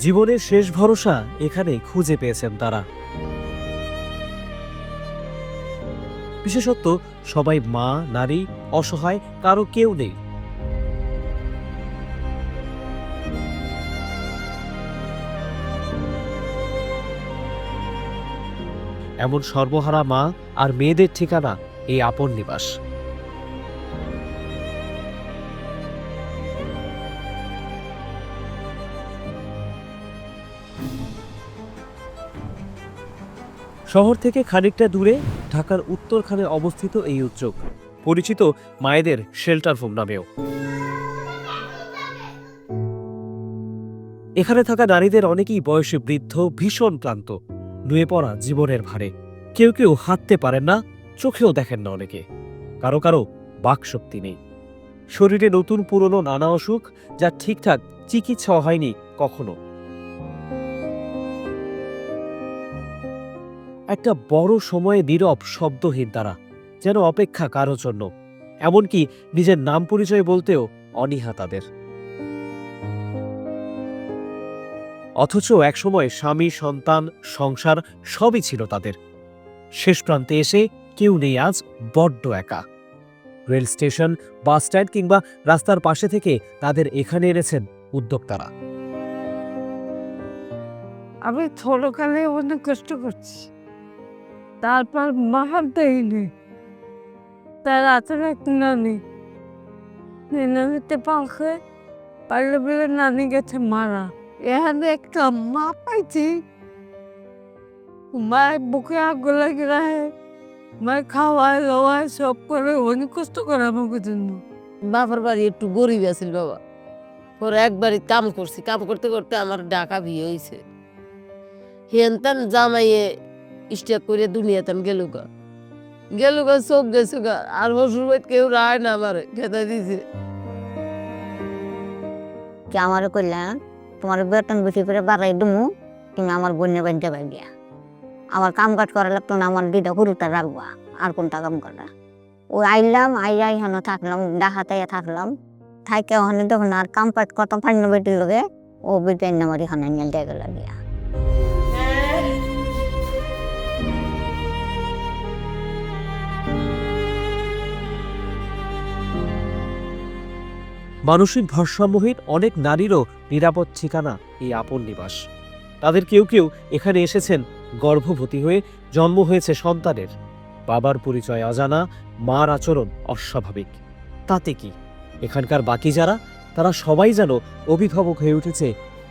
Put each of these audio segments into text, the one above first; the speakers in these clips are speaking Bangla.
জীবনের শেষ ভরসা এখানে খুঁজে পেয়েছেন তারা। বিশেষত সবাই মা, নারী, অসহায়, কারো কেউ নেই। এমন সর্বহারা মা আর মেয়েদের ঠিকানা এই আপন নিবাস। শহর থেকে খানিকটা দূরে ঢাকার উত্তরখানে অবস্থিত এই উদ্যোগ পরিচিত মায়েদের শেল্টার হোম নামেও। এখানে থাকা নারীদের অনেকেই বয়সে বৃদ্ধ, ভীষণ ক্লান্ত, নুয়ে পড়া জীবনের ভারে। কেউ কেউ হাঁটতে পারেন না, চোখেও দেখেন না অনেকে। কারো কারো বাকশক্তি নেই। শরীরে নতুন পুরনো নানা অসুখ, যা ঠিকঠাক চিকিৎসা হয়নি কখনো। একটা বড় সময়ে নীরব, শব্দহীন তারা, যেন অপেক্ষা কারো জন্য। এমনকি নিজের নাম পরিচয় বলতেও অনীহা তাদের। অথচ একসময় স্বামী, সন্তান, সংসার সবই ছিল তাদের। শেষ প্রান্তে এসে কেউ নেই আজ, বড্ড একা। রেল স্টেশন, বাস স্ট্যান্ড কিংবা রাস্তার পাশে থেকে তাদের এখানে এনেছেন উদ্যোক্তারা। আমি ছোটকালে অনেক কষ্ট করছি, তারপর মাহার দেয়নি, তার আচার এক নানি, নানিতে পাখে পারলে বেলে নানি গেছে মারা। এখানে একটা মা পাইছি, মায়ের বুকে আগুন লাগে রাখে, মায়ের খাওয়ায় লওয়ায় সব করে, অনেক কষ্ট করে আমাকে জন্য। বাবার বাড়ি একটু গরিব আছিল বাবা, পরে একবারই কাম করছি, কাম করতে করতে আমার ঢাকা বিয়ে হয়েছে। হেনতেন জামাইয়ে স্টেপ করে দুনিয়াতেন গেলুগা চোখ গেছে গা, আর হসুর বাড়ি কেউ রায় না আমার খেতে দিছে। কি আমারও করলাম, তোমার বেতন বেশি করে বাড়াই দুমু, তুমি আমার বোনের বাড়িতে পাই গিয়া আমার কাম কাজ করা লাগতো না, আমার দিদা হুরুটা রাখবা, আর কোনটা কাম করা। ওই আইলাম, আইয়া এখানে থাকলাম, ডাকাতাইয়া থাকলাম, থাইকে ওখানে তখন আর কাম কাজ কত পাইন বেটির লগে, ও বেটি আমার এখানে নিয়ে দেখে লাগিয়া। মানসিক ভারসাম্যহীন অনেক নারীরও নিরাপদ ঠিকানা এই আপন নিবাস। তাদের কেউ কেউ এখানে এসেছেন গর্ভবতী হয়ে, জন্ম হয়েছে সন্তানের, বাবার পরিচয় অজানা, মার আচরণ অস্বাভাবিক। তাতে কি, এখানকার বাকি যারা, তারা সবাই যেন অভিভাবক হয়ে উঠেছে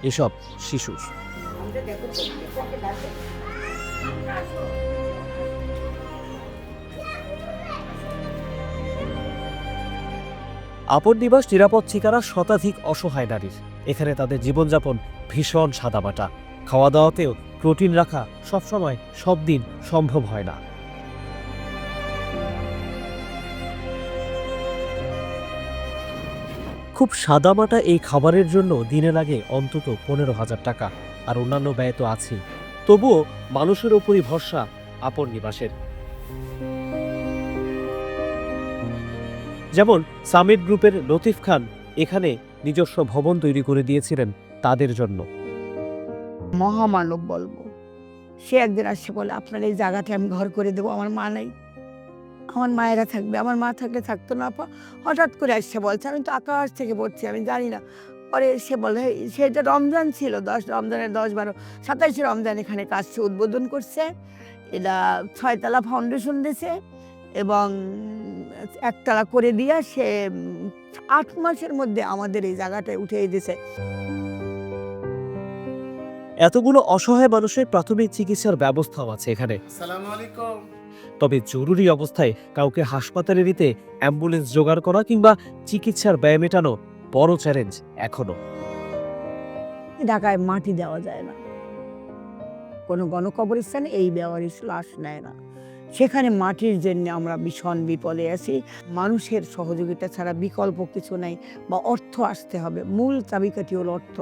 এসব শিশুর। আপন নিবাস নিরাপদ ঠিকানা শতাধিক অসহায় নারীর। এখানে তাদের জীবনযাপন ভীষণ সাদামাটা। খাওয়া দাওয়াতেও প্রোটিন রাখা সবসময়, সব দিন সম্ভব হয় না। খুব সাদামাটা এই খাবারের জন্য দিনে লাগে অন্তত 15,000 টাকা, আর অন্যান্য ব্যয় তো আছেই। তবুও মানুষের ওপরই ভরসা আপন নিবাসের। যেমন সামিট গ্রুপের লতিফ খান এখানে নিজস্ব ভবন তৈরি করে দিয়েছিলেন তাদের জন্য। মহামানব বলবো, সে একদিন আসছে বলে আপনার এই জায়গাতে আমি ঘর করে দেবো, আমার মা নাই, আমার মায়েরা থাকবে, আমার মা থাকলে থাকতো না। হঠাৎ করে আসছে বলছে, আমি তো আকাশ থেকে পড়ছি, আমি জানি না। পরে সে বলে, সেটা রমজান ছিল, রমজানের 10-12, 27 রমজান এখানে কাজটা উদ্বোধন করছে। এটা 6 তলা ফাউন্ডেশন দিয়েছে এবং 1 তলা করে দিয়া সে 8 মাসের মধ্যে আমাদের এই জায়গাটায় উঠে দিয়েছে। এতগুলো অসহায় মানুষের প্রাথমিক চিকিৎসার ব্যবস্থাও আছে এখানে। তবে জরুরি অবস্থায় কাউকে হাসপাতালে নিতে অ্যাম্বুলেন্স জোগাড় করা কিংবা চিকিৎসার ব্যয় মেটানো বড় চ্যালেঞ্জ এখনো। ঢাকায় মাটি দেওয়া যায় না, কোনো গণকবরস্থানে এই ব্যবহারের লাশ নেয় না। সেখানে মাটির জন্য আমরা ভীষণ বিপদে আছি। মানুষের সহযোগিতা ছাড়া বিকল্প কিছু নাই, বা অর্থ আসতে হবে। মূল চাবিকাঠি হলো অর্থ।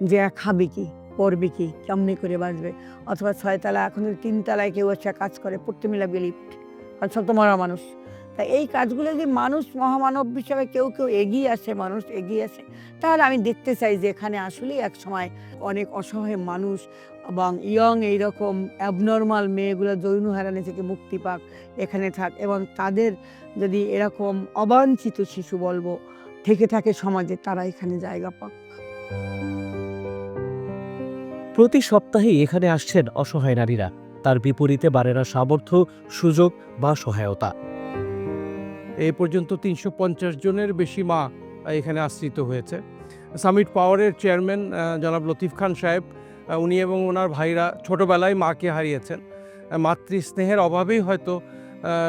যে খাবে কি, করবে কি, কেমনি করে বাঁচবে। অথবা 6 তলা, এখন 3 তলায় কেউ একটা কাজ করে, পড়তে মিলাবে লিফট, সব তো মরা মানুষ, তা এই কাজগুলো যদি মানুষ মহামানব হিসাবে কেউ কেউ এগিয়ে আসে, মানুষ এগিয়ে আসে, তাহলে আমি দেখতে চাই যে এখানে আসলেই এক সময় অনেক অসহায় মানুষ এবং ইয়ং এইরকম অ্যাবনর্মাল মেয়েগুলো যৌন হয়রানি থেকে মুক্তি পাক, এখানে থাক, এবং তাদের যদি এরকম অবাঞ্ছিত শিশু বলবো থেকে থাকে সমাজে, তারা এখানে জায়গা পাক। প্রতি সপ্তাহেই এখানে আসছেন অসহায় নারীরা। তার বিপরীতে বাড়ে না সামর্থ্য, সুযোগ বা সহায়তা। এই পর্যন্ত ৩৫০ জনের বেশি মা এখানে আশ্রিত হয়েছে। সামিট পাওয়ারের চেয়ারম্যান জনাব লতিফ খান সাহেব, উনি এবং ওনার ভাইরা ছোটোবেলায় মাকে হারিয়েছেন। মাতৃস্নেহের অভাবেই হয়তো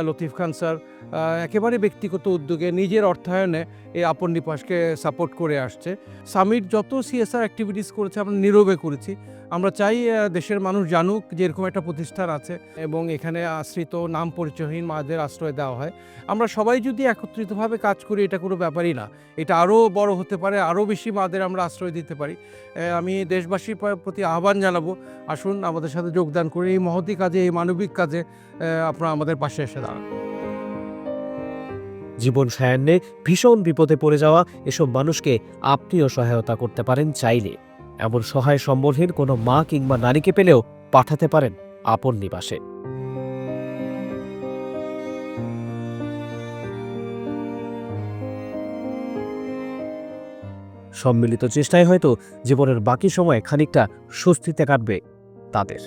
লতিফ খান স্যার একেবারে ব্যক্তিগত উদ্যোগে নিজের অর্থায়নে এই আপন নিবাসকে সাপোর্ট করে আসছে। সামিট যত সিএসআর অ্যাক্টিভিটিস করেছে আমরা নীরবে করেছি। আমরা চাই দেশের মানুষ জানুক যে এরকম একটা প্রতিষ্ঠান আছে এবং এখানে আশ্রিত নাম পরিচয়হীন মাদের আশ্রয় দেওয়া হয়। আমরা সবাই যদি একত্রিতভাবে কাজ করি, এটা কোনো ব্যাপারই না, এটা আরও বড় হতে পারে, আরও বেশি মাদের আমরা আশ্রয় দিতে পারি। আমি দেশবাসীর প্রতি আহ্বান জানাবো, আসুন আমাদের সাথে যোগদান করে এই মহতী কাজে, এই মানবিক কাজে আপনারা আমাদের পাশে এসে দাঁড়ান। জীবন সায়ান্নে ভীষণ বিপদে পড়ে যাওয়া এসব মানুষকে আপনিও সহায়তা করতে পারেন চাইলে। এমন সহায় সম্বলহীন কোনো মা কিংবা নারীকে পেলেও পাঠাতে পারেন আপন নিবাসে। সম্মিলিত চেষ্টায় হয়তো জীবনের বাকি সময় খানিকটা স্বস্তিতে কাটবে তাদের।